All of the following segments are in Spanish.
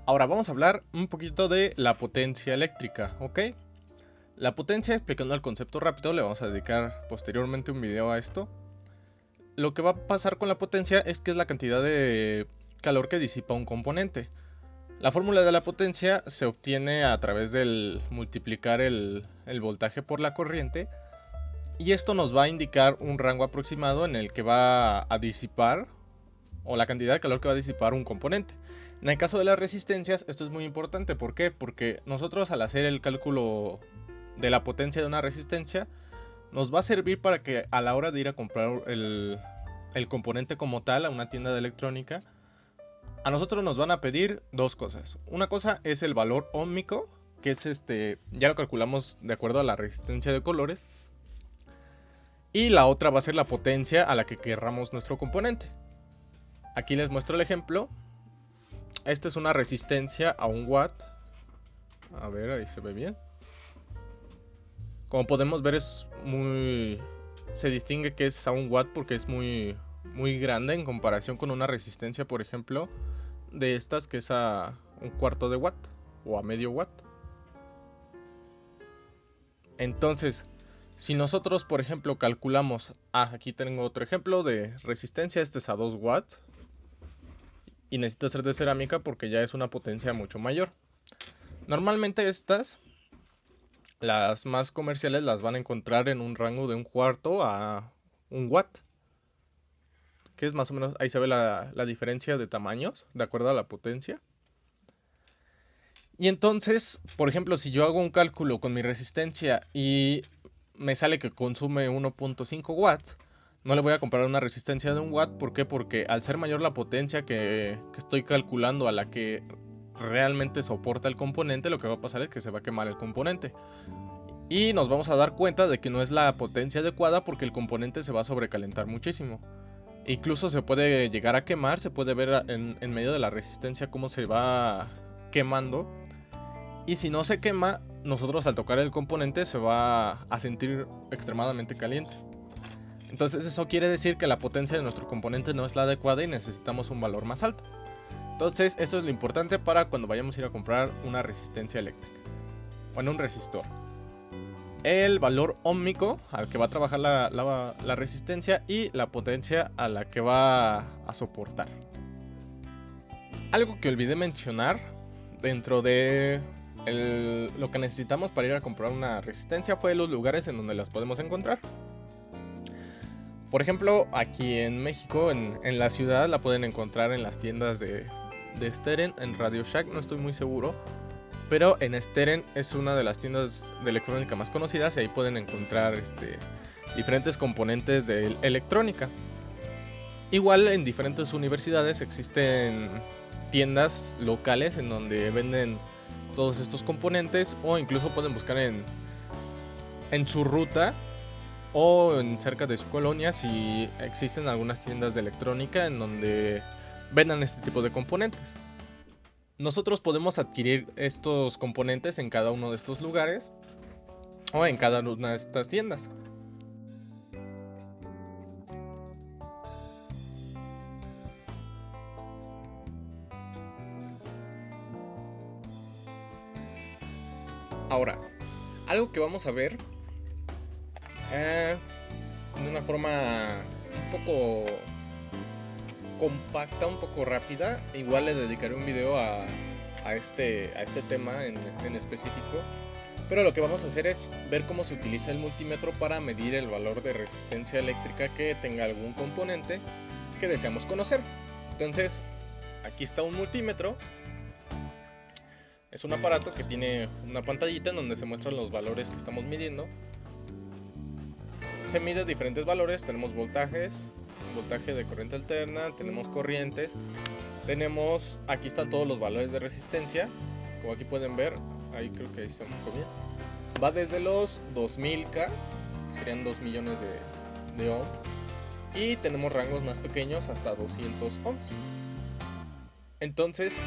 Ahora vamos a hablar un poquito de la potencia eléctrica, ¿ok? La potencia, explicando el concepto rápido, le vamos a dedicar posteriormente un video a esto. Lo que va a pasar con la potencia es que es la cantidad de calor que disipa un componente. La fórmula de la potencia se obtiene a través del multiplicar el voltaje por la corriente. Y esto nos va a indicar un rango aproximado en el que va a disipar, o la cantidad de calor que va a disipar un componente. En el caso de las resistencias, esto es muy importante. ¿Por qué? Porque nosotros, al hacer el cálculo de la potencia de una resistencia, nos va a servir para que a la hora de ir a comprar el componente como tal a una tienda de electrónica, a nosotros nos van a pedir dos cosas. Una cosa es el valor óhmico, que es ya lo calculamos de acuerdo a la resistencia de colores. Y la otra va a ser la potencia a la que querramos nuestro componente. Aquí les muestro el ejemplo. Esta es una resistencia a 1 watt. A ver, ahí se ve bien. Como podemos ver, se distingue que es a 1 watt porque es muy grande en comparación con una resistencia, por ejemplo, de estas que es a 1/4 de watt o a medio watt. Entonces, si nosotros, por ejemplo, calculamos... aquí tengo otro ejemplo de resistencia. Este es a 2 watts. Y necesita ser de cerámica porque ya es una potencia mucho mayor. Normalmente estas, las más comerciales, las van a encontrar en un rango de 1/4 a 1 watt. Que es más o menos... Ahí se ve la diferencia de tamaños de acuerdo a la potencia. Y entonces, por ejemplo, si yo hago un cálculo con mi resistencia y me sale que consume 1.5 watts, no le voy a comprar una resistencia de 1 watt. ¿Por qué? Porque al ser mayor la potencia que estoy calculando a la que realmente soporta el componente, lo que va a pasar es que se va a quemar el componente. Y nos vamos a dar cuenta de que no es la potencia adecuada porque el componente se va a sobrecalentar muchísimo. Incluso se puede llegar a quemar, se puede ver en medio de la resistencia cómo se va quemando. Y si no se quema, nosotros al tocar el componente se va a sentir extremadamente caliente. Entonces eso quiere decir que la potencia de nuestro componente no es la adecuada y necesitamos un valor más alto. Entonces eso es lo importante para cuando vayamos a ir a comprar una resistencia eléctrica. Bueno, un resistor. El valor óhmico al que va a trabajar la resistencia y la potencia a la que va a soportar. Algo que olvidé mencionar dentro de lo que necesitamos para ir a comprar una resistencia fue los lugares en donde las podemos encontrar. Por ejemplo, aquí en México, en la ciudad, la pueden encontrar en las tiendas de Steren, en Radio Shack, no estoy muy seguro. Pero en Steren es una de las tiendas de electrónica más conocidas y ahí pueden encontrar diferentes componentes de electrónica. Igual en diferentes universidades existen tiendas locales en donde venden todos estos componentes, o incluso pueden buscar en su ruta o en cerca de su colonia si existen algunas tiendas de electrónica en donde vendan este tipo de componentes. Nosotros podemos adquirir estos componentes en cada uno de estos lugares o en cada una de estas tiendas. Ahora, algo que vamos a ver de una forma un poco compacta, un poco rápida. Igual le dedicaré un video a este tema en específico. Pero lo que vamos a hacer es ver cómo se utiliza el multímetro para medir el valor de resistencia eléctrica que tenga algún componente que deseamos conocer. Entonces, aquí está un multímetro. Es un aparato que tiene una pantallita en donde se muestran los valores que estamos midiendo. Se mide diferentes valores, tenemos voltajes, voltaje de corriente alterna, tenemos corrientes, aquí están todos los valores de resistencia, como aquí pueden ver, ahí creo que ahí se enfocó bien. Va desde los 2000K, que serían 2 millones de ohm, y tenemos rangos más pequeños hasta 200 ohms. Entonces,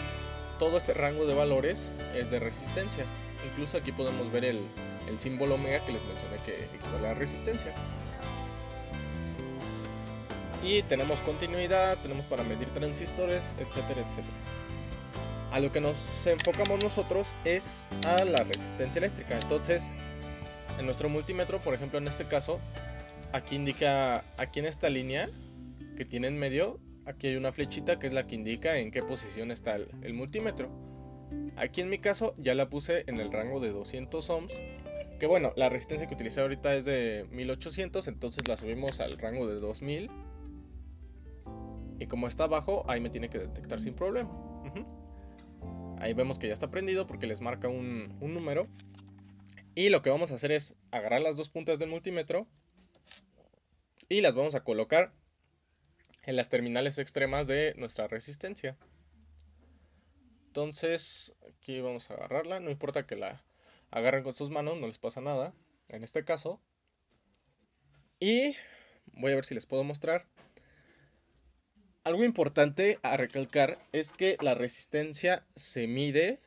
todo este rango de valores es de resistencia. Incluso aquí podemos ver el símbolo omega que les mencioné que equivale a resistencia. Y tenemos continuidad, tenemos para medir transistores, etcétera, etcétera. A lo que nos enfocamos nosotros es a la resistencia eléctrica. Entonces, en nuestro multímetro, por ejemplo, en este caso, aquí indica, aquí en esta línea que tiene en medio, aquí hay una flechita que es la que indica en qué posición está el multímetro. Aquí en mi caso ya la puse en el rango de 200 ohms. Que bueno, la resistencia que utilicé ahorita es de 1800, entonces la subimos al rango de 2000. Y como está abajo, ahí me tiene que detectar sin problema. Ahí vemos que ya está prendido porque les marca un número. Y lo que vamos a hacer es agarrar las dos puntas del multímetro y las vamos a colocar en las terminales extremas de nuestra resistencia. Entonces, aquí vamos a agarrarla. No importa que la agarren con sus manos, no les pasa nada. En este caso. Y voy a ver si les puedo mostrar. Algo importante a recalcar es que la resistencia se mide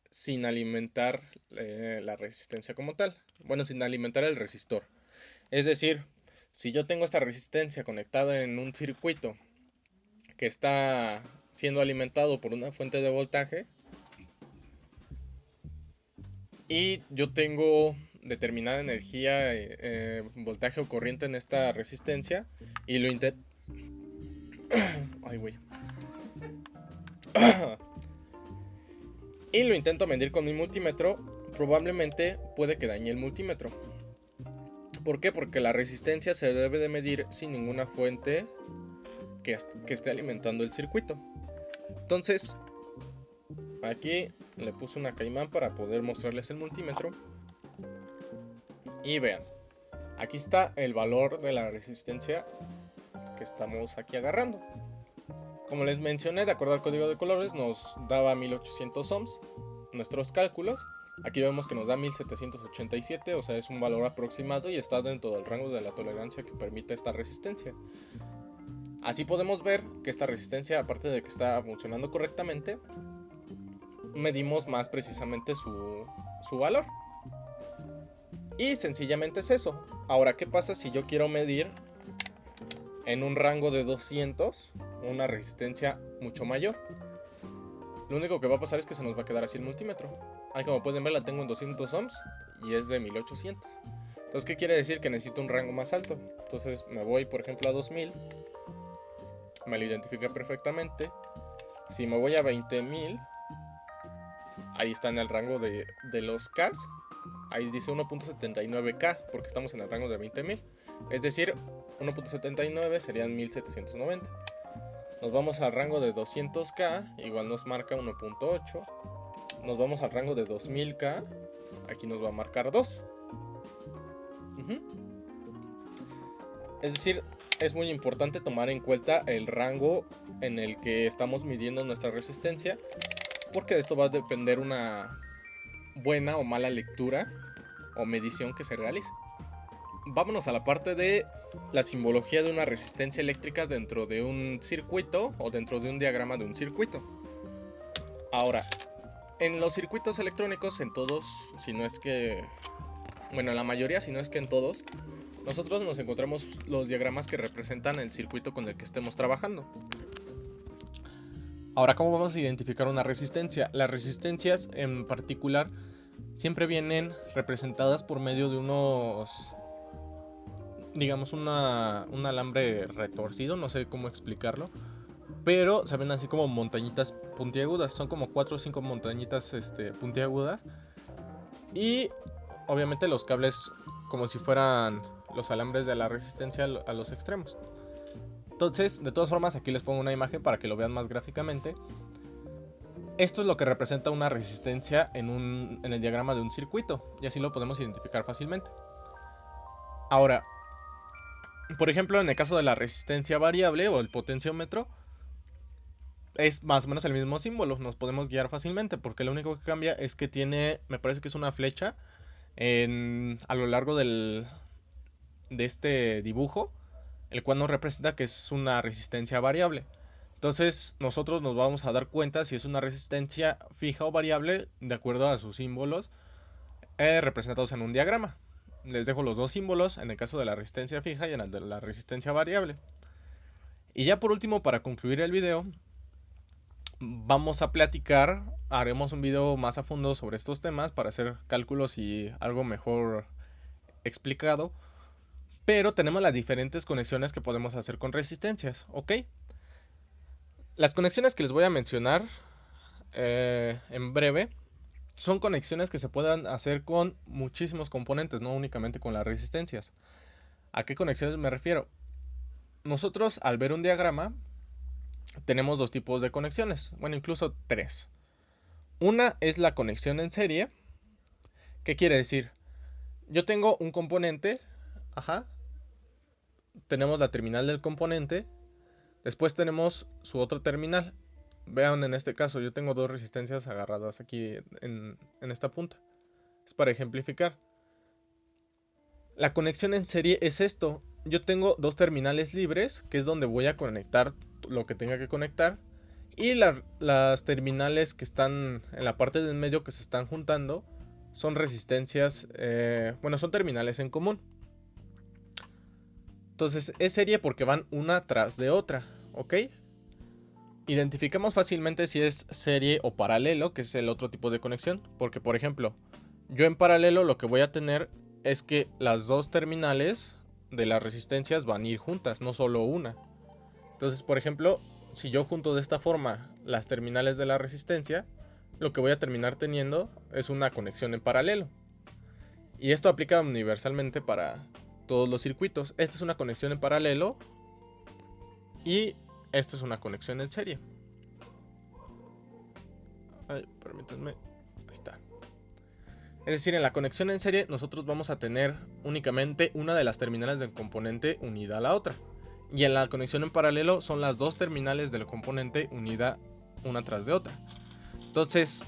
sin alimentar la resistencia como tal. Bueno, sin alimentar el resistor. Es decir, si yo tengo esta resistencia conectada en un circuito que está siendo alimentado por una fuente de voltaje y yo tengo determinada energía, voltaje o corriente en esta resistencia y lo intento... Ay, güey. Y lo intento medir con mi multímetro, probablemente puede que dañe el multímetro. ¿Por qué? Porque la resistencia se debe de medir sin ninguna fuente que esté alimentando el circuito. Entonces, aquí le puse una caimán para poder mostrarles el multímetro. Y vean, aquí está el valor de la resistencia que estamos aquí agarrando. Como les mencioné, de acuerdo al código de colores, nos daba 1800 ohms nuestros cálculos. Aquí vemos que nos da 1787, o sea, es un valor aproximado y está dentro del rango de la tolerancia que permite esta resistencia. Así podemos ver que esta resistencia, aparte de que está funcionando correctamente, medimos más precisamente su valor. Y sencillamente es eso. Ahora, ¿qué pasa si yo quiero medir en un rango de 200 una resistencia mucho mayor? Lo único que va a pasar es que se nos va a quedar así el multímetro. Ahí como pueden ver la tengo en 200 ohms y es de 1800. Entonces, ¿qué quiere decir? Que necesito un rango más alto. Entonces me voy, por ejemplo, a 2000. Me lo identifica perfectamente. Si me voy a 20000, ahí está en el rango de los K. Ahí dice 1.79K porque estamos en el rango de 20000. Es decir, 1.79 serían 1790. Nos vamos al rango de 200K, igual nos marca 1.8. Nos vamos al rango de 2000K, aquí nos va a marcar 2. Es decir, es muy importante tomar en cuenta el rango en el que estamos midiendo nuestra resistencia, porque de esto va a depender una buena o mala lectura o medición que se realice. Vámonos a la parte de la simbología de una resistencia eléctrica dentro de un circuito o dentro de un diagrama de un circuito. Ahora, en los circuitos electrónicos, en todos, si no es que... Bueno, en la mayoría, si no es que en todos, nosotros nos encontramos los diagramas que representan el circuito con el que estemos trabajando. Ahora, ¿cómo vamos a identificar una resistencia? Las resistencias en particular siempre vienen representadas por medio de unos... digamos un alambre retorcido, no sé cómo explicarlo, pero se ven así como montañitas puntiagudas, son como 4 o 5 montañitas puntiagudas, y obviamente los cables como si fueran los alambres de la resistencia a los extremos. Entonces, de todas formas, aquí les pongo una imagen para que lo vean más gráficamente. Esto es lo que representa una resistencia en el diagrama de un circuito, y así lo podemos identificar fácilmente. Ahora, por ejemplo, en el caso de la resistencia variable o el potenciómetro, es más o menos el mismo símbolo, nos podemos guiar fácilmente, porque lo único que cambia es que tiene, me parece que es una flecha a lo largo de este dibujo, el cual nos representa que es una resistencia variable. Entonces nosotros nos vamos a dar cuenta si es una resistencia fija o variable de acuerdo a sus símbolos representados en un diagrama. Les dejo los dos símbolos en el caso de la resistencia fija y en el de la resistencia variable. Y ya por último, para concluir el video, vamos a platicar, haremos un video más a fondo sobre estos temas para hacer cálculos y algo mejor explicado. Pero tenemos las diferentes conexiones que podemos hacer con resistencias, ¿ok? Las conexiones que les voy a mencionar en breve son conexiones que se puedan hacer con muchísimos componentes, no únicamente con las resistencias. ¿A qué conexiones me refiero? Nosotros, al ver un diagrama, tenemos dos tipos de conexiones, bueno, incluso tres. Una es la conexión en serie. ¿Qué quiere decir? Yo tengo un componente, tenemos la terminal del componente, después tenemos su otro terminal. Vean, en este caso yo tengo dos resistencias agarradas aquí en esta punta. Es para ejemplificar. La conexión en serie es esto. Yo tengo dos terminales libres, que es donde voy a conectar lo que tenga que conectar. Y las terminales que están en la parte del medio que se están juntando son resistencias, son terminales en común. Entonces es serie porque van una tras de otra, ¿ok? Identificamos fácilmente si es serie o paralelo, que es el otro tipo de conexión. Porque, por ejemplo, yo en paralelo lo que voy a tener es que las dos terminales de las resistencias van a ir juntas, no solo una. Entonces, por ejemplo, si yo junto de esta forma las terminales de la resistencia, lo que voy a terminar teniendo es una conexión en paralelo. Y esto aplica universalmente para todos los circuitos. Esta es una conexión en paralelo y esta es una conexión en serie. Ay, permítanme. Ahí está. Es decir, en la conexión en serie nosotros vamos a tener únicamente una de las terminales del componente unida a la otra. Y en la conexión en paralelo son las dos terminales del componente unida una tras de otra. Entonces,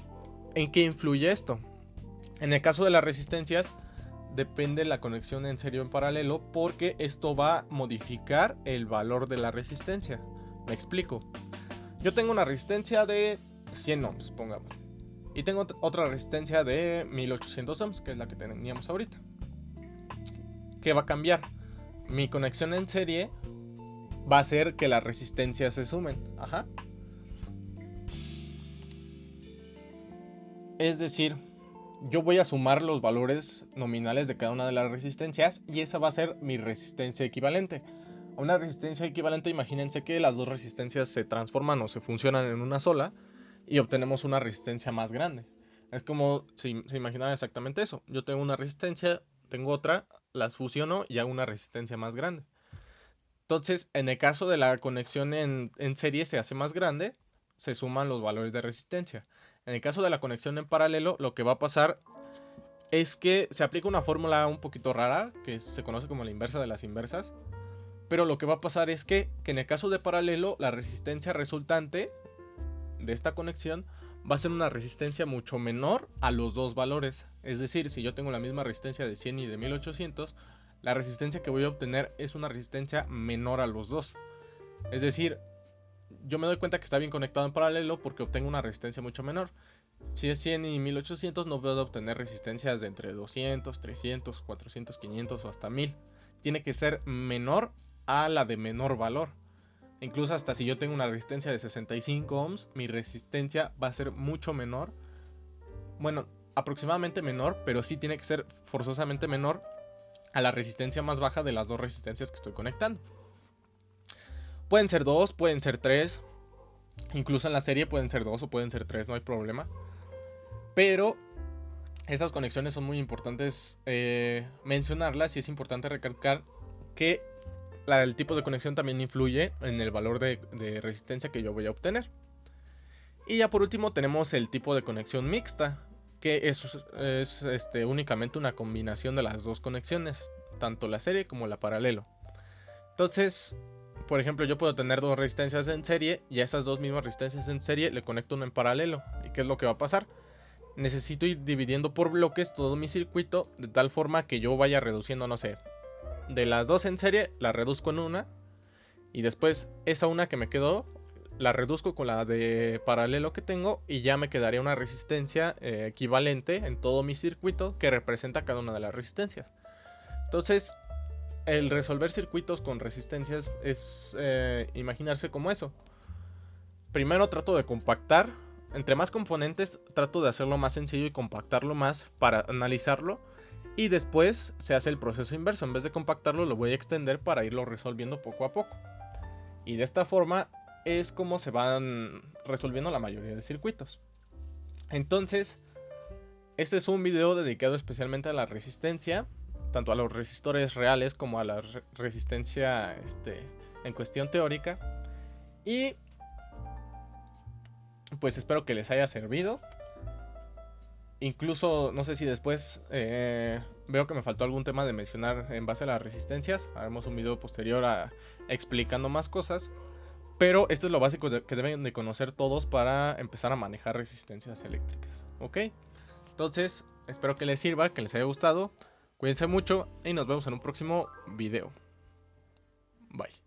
¿en qué influye esto? En el caso de las resistencias, depende la conexión en serie o en paralelo, porque esto va a modificar el valor de la resistencia. Me explico. Yo tengo una resistencia de 100 ohms, pongamos. Y tengo otra resistencia de 1800 ohms, que es la que teníamos ahorita. ¿Qué va a cambiar? Mi conexión en serie va a hacer que las resistencias se sumen. Es decir, yo voy a sumar los valores nominales de cada una de las resistencias y esa va a ser mi resistencia equivalente. A una resistencia equivalente, imagínense que las dos resistencias se transforman o se funcionan en una sola y obtenemos una resistencia más grande. Es como si se imaginara exactamente eso. Yo tengo una resistencia, tengo otra, las fusiono y hago una resistencia más grande. Entonces, en el caso de la conexión en serie se hace más grande, se suman los valores de resistencia. En el caso de la conexión en paralelo, lo que va a pasar es que se aplica una fórmula un poquito rara, que se conoce como la inversa de las inversas. Pero lo que va a pasar es que en el caso de paralelo, la resistencia resultante de esta conexión va a ser una resistencia mucho menor a los dos valores. Es decir, si yo tengo la misma resistencia de 100 y de 1800, la resistencia que voy a obtener es una resistencia menor a los dos. Es decir, yo me doy cuenta que está bien conectado en paralelo porque obtengo una resistencia mucho menor. Si es 100 y 1800, no puedo obtener resistencias de entre 200, 300, 400, 500 o hasta 1000. Tiene que ser menor a la de menor valor. Incluso hasta si yo tengo una resistencia de 65 ohms, mi resistencia va a ser mucho menor. Bueno, aproximadamente menor, pero sí tiene que ser forzosamente menor a la resistencia más baja de las dos resistencias que estoy conectando. Pueden ser 2, pueden ser 3. Incluso en la serie pueden ser 2 o pueden ser 3, no hay problema. Pero estas conexiones son muy importantes mencionarlas, y es importante recalcar que el tipo de conexión también influye en el valor de resistencia que yo voy a obtener. Y ya por último tenemos el tipo de conexión mixta, que es únicamente una combinación de las dos conexiones, tanto la serie como la paralelo. Entonces, por ejemplo, yo puedo tener dos resistencias en serie y a esas dos mismas resistencias en serie le conecto una en paralelo. ¿Y qué es lo que va a pasar? Necesito ir dividiendo por bloques todo mi circuito de tal forma que yo vaya reduciendo, no sé, de las dos en serie la reduzco en una, y después esa una que me quedó la reduzco con la de paralelo que tengo, y ya me quedaría una resistencia equivalente en todo mi circuito que representa cada una de las resistencias. Entonces, el resolver circuitos con resistencias es imaginarse como eso. primero trato de compactar. Entre más componentes, trato de hacerlo más sencillo y compactarlo más para analizarlo. Y después se hace el proceso inverso. En vez de compactarlo, lo voy a extender para irlo resolviendo poco a poco. Y de esta forma es como se van resolviendo la mayoría de circuitos. Entonces, este es un video dedicado especialmente a la resistencia, tanto a los resistores reales como a la resistencia en cuestión teórica. Y pues espero que les haya servido. Incluso, no sé si después veo que me faltó algún tema de mencionar en base a las resistencias. Haremos un video posterior explicando más cosas. Pero esto es lo básico que deben de conocer todos para empezar a manejar resistencias eléctricas. ¿Ok? Entonces, espero que les sirva, que les haya gustado. Cuídense mucho y nos vemos en un próximo video. Bye.